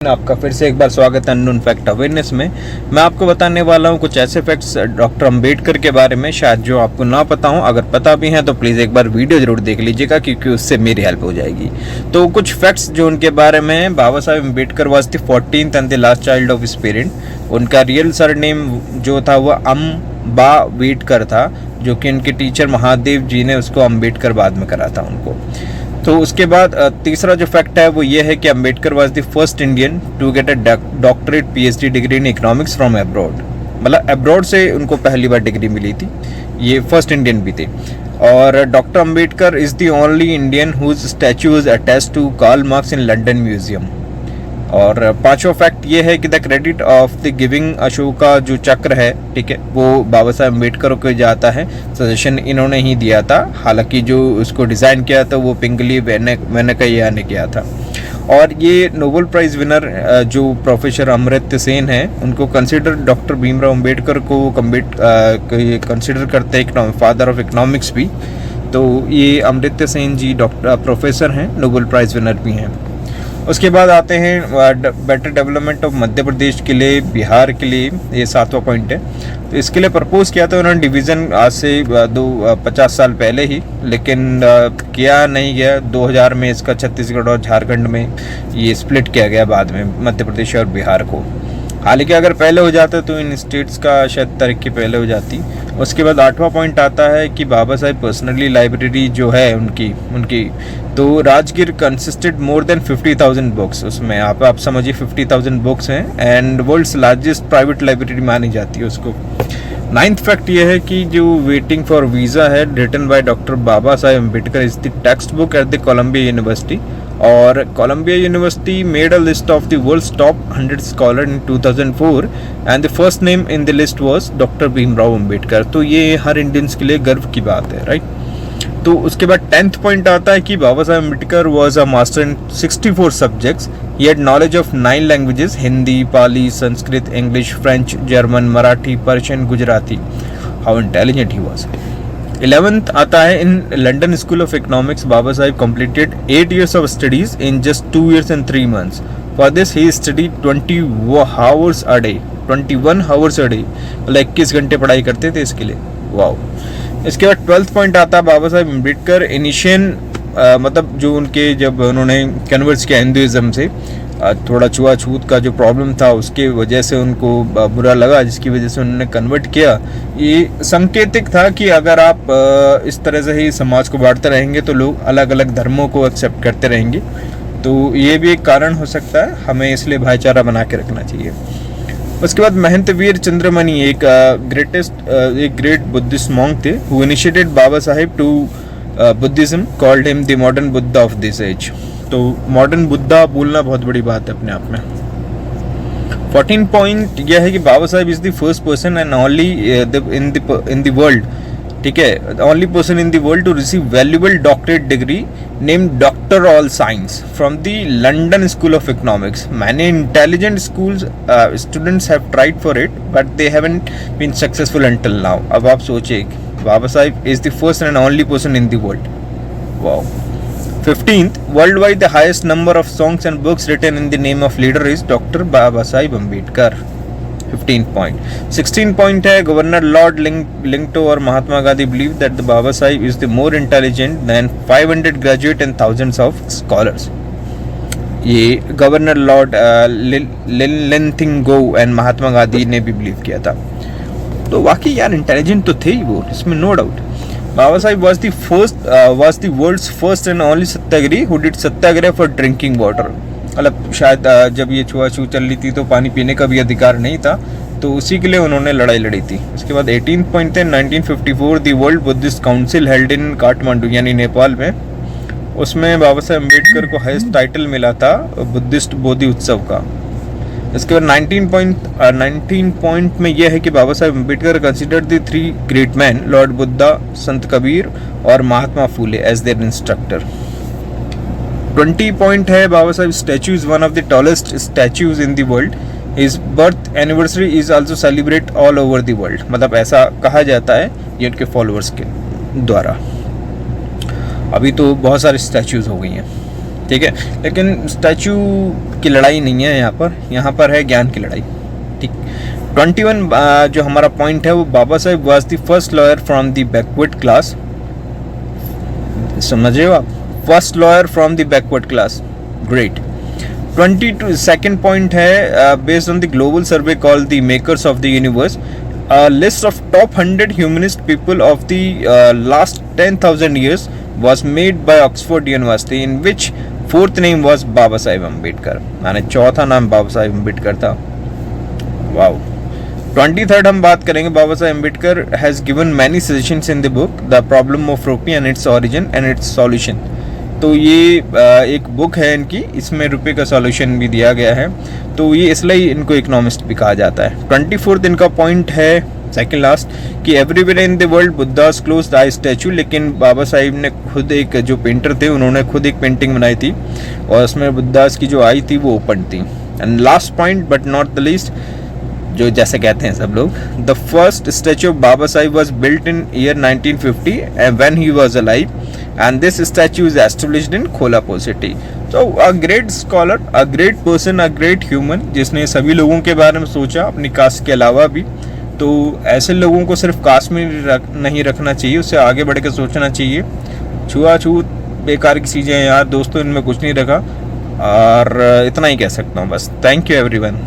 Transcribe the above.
आपका फिर से एक बार स्वागत है अननोन फैक्ट अवेयरनेस में। मैं आपको बताने वाला हूं कुछ ऐसे फैक्ट्स डॉक्टर अंबेडकर के बारे में, शायद जो आपको ना पता हो। अगर पता भी हैं तो प्लीज़ एक बार वीडियो जरूर देख लीजिएगा, क्योंकि उससे मेरी हेल्प हो जाएगी। तो कुछ फैक्ट्स जो उनके बारे में, Baba Saheb Ambedkar was the 14th and the last child of his parent. उनका रियल सरनेम जो था वह अम्बावेडकर था, जो कि उनके टीचर महादेव जी ने उसको अम्बेडकर बाद में करा था उनको। तो उसके बाद तीसरा जो फैक्ट है वो ये है कि Ambedkar was the first Indian to get a doctorate PhD degree in economics from abroad. मतलब अब्रॉड से उनको पहली बार डिग्री मिली थी, ये फर्स्ट इंडियन भी थे। और doctor Ambedkar is the only Indian whose statue is attached to Karl Marx in London museum. और पांचवा फैक्ट ये है कि the credit of the giving Ashoka जो चक्र है, ठीक है, वो बाबा साहेब अम्बेडकर को जाता है। सजेशन इन्होंने ही दिया था, हालांकि जो उसको डिज़ाइन किया था वो पिंगली वेंकैया ने किया था। और ये नोबेल प्राइज़ विनर जो प्रोफेसर अमर्त्य सेन है, उनको कंसिडर डॉक्टर भीमराव अम्बेडकर को कंसिडर करते हैं फादर ऑफ इकोनॉमिक्स भी। तो ये अमर्त्य सेन जी डॉक्टर प्रोफेसर हैं, नोबेल प्राइज़ विनर भी हैं। उसके बाद आते हैं better development of Madhya Pradesh के लिए, बिहार के लिए, ये 7वां पॉइंट है। तो इसके लिए प्रपोज किया था उन्होंने डिवीज़न आज से 50 साल पहले ही, लेकिन किया नहीं गया। 2000 में इसका छत्तीसगढ़ और झारखंड में ये स्प्लिट किया गया बाद में, मध्य प्रदेश और बिहार को। हालांकि अगर पहले हो जाता तो इन स्टेट्स का शायद तरक्की पहले हो जाती। उसके बाद 8वां पॉइंट आता है कि बाबा साहेब पर्सनली लाइब्रेरी जो है उनकी तो Rajgir consisted more than 50,000 books. उसमें आप समझिए 50,000 बुक्स हैं, and world's largest private library मानी जाती है उसको। 9th फैक्ट ये है कि जो वेटिंग फॉर वीज़ा है written by doctor Baba Saheb Ambedkar is the textbook at the Columbia University. और Columbia University made a list of the world's top 100 scholar in 2004 and the first name in the list was doctor Bhimrao Ambedkar. तो ये हर Indians के लिए गर्व की बात है, right. तो उसके बाद 10th पॉइंट आता है कि Baba Saheb Ambedkar was a master in 64 subjects. He had knowledge of 9 languages, Hindi, Pali, Sanskrit, English, French, German, Marathi, Persian, Gujarati. How intelligent he was. 11th आता है in London School of Economics Baba Saheb completed 8 years of studies in just 2 years and 3 months. For this he studied 21 hours a day, मतलब 21 घंटे पढ़ाई करते थे इसके लिए। Wow. इसके बाद 12th पॉइंट आता है बाबा साहेब अम्बेडकर इनिशियन मतलब जो उनके जब उन्होंने कन्वर्ट किया हिंदुइज्म से, थोड़ा छुआछूत का जो प्रॉब्लम था उसके वजह से उनको बुरा लगा, जिसकी वजह से उन्होंने कन्वर्ट किया। ये संकेतिक था कि अगर आप इस तरह से ही समाज को बांटते रहेंगे तो लोग अलग अलग धर्मों को एक्सेप्ट करते रहेंगे। तो ये भी एक कारण हो सकता है, हमें इसलिए भाईचारा बना के रखना चाहिए। उसके बाद महंत वीर चंद्रमणि एक ग्रेट बुद्धिस्ट मॉन्क थे, who initiated Baba Saheb to Buddhism, called him the modern Buddha of this age. तो मॉडर्न बुद्धा बोलना बहुत बड़ी बात है अपने आप में। 14 पॉइंट यह है कि Baba Saheb is the first person and only in the world, ठीक है, only person in the world to receive valuable doctorate degree named doctor all science from the London School of Economics. Many intelligent schools students have tried for it but they haven't been successful until now. अब आप सोचिए, Baba Saheb is the first and only person in the world. Wow. 15th, worldwide the highest number of songs and books written in the name of leader is Dr. Baba Sahib Ambedkar. 15th point. 16th point है governor Lord लिंगटो और Mahatma Gandhi believe that the Baba Sahib is the more intelligent than 500 graduate and thousands of scholars. ये governor Lord लिनथिंगो and Mahatma Gandhi ने भी believe किया था। तो वाकई यार इंटेलिजेंट तो थे ही वो, इसमें no doubt. Baba Sahib was the world's first and only satyagrahi who did satyagraha for drinking water। मतलब शायद जब ये छुआछूत चल रही थी तो पानी पीने का भी अधिकार नहीं था, तो उसी के लिए उन्होंने लड़ाई लड़ी थी। उसके बाद 18th पॉइंट थे 1954 the world Buddhist council held in Kathmandu यानी नेपाल में। उसमें बाबा साहेब अम्बेडकर को हाईएस्ट टाइटल मिला था बुद्धिस्ट बोधि उत्सव का। इसके बाद 19 पॉइंट में यह है कि Baba Saheb Ambedkar considered the 3 great man lord Buddha, Sant Kabir और Mahatma Phule as their instructor. 20 point है Baba Saheb statue is one of the tallest statues in the world. His birth anniversary is also celebrate all over the world. मतलब ऐसा कहा जाता है ये उनके फॉलोअर्स के द्वारा। अभी तो बहुत सारे स्टैचूज हो गई हैं। ठीक है, लेकिन स्टैचू की लड़ाई नहीं है यहाँ पर है ज्ञान की लड़ाई। ठीक। 21 जो हमारा पॉइंट है वो, Baba Saheb was the first lawyer from the backward class. समझे हो आप, first lawyer from the backward class, great. 22 second point है, based on the global survey called the makers of the universe, a list of top 100 humanist people of the last 10,000 years was made by Oxford University, in which fourth name was बाबा साहेब अम्बेडकर, माने चौथा नाम बाबा साहेब अम्बेडकर था। Wow. 23rd हम बात करेंगे, Baba Saheb Ambedkar has given many suggestions in the book the problem of rupee and its origin and its solution. तो ये एक बुक है इनकी, इसमें रुपये का सॉल्यूशन भी दिया गया है, तो ये इसलिए इनको इकोनॉमिस्ट भी कहा जाता है। 24th इनका पॉइंट है, सेकंड लास्ट, कि everywhere in the world Buddhas closed I statue, लेकिन बाबा साहिब ने खुद, एक जो पेंटर थे उन्होंने खुद एक पेंटिंग बनाई थी और उसमें बुद्धास की जो आई थी वो ओपन थी। And last point but not the least, जो जैसे कहते हैं सब लोग, the first statue of Baba Sahib was built in year 1950 when he was alive, and this statue is established in Kolhapur city. So a great scholar, a great person, a great human, जिसने सभी लोगों के बारे में सोचा, अपनी cast के अलावा भी। तो ऐसे लोगों को सिर्फ कास्ट में नहीं रखना चाहिए, उससे आगे बढ़ के सोचना चाहिए। छुआछूत बेकार की चीज़ें यार दोस्तों, इनमें कुछ नहीं रखा, और इतना ही कह सकता हूँ बस। Thank you everyone.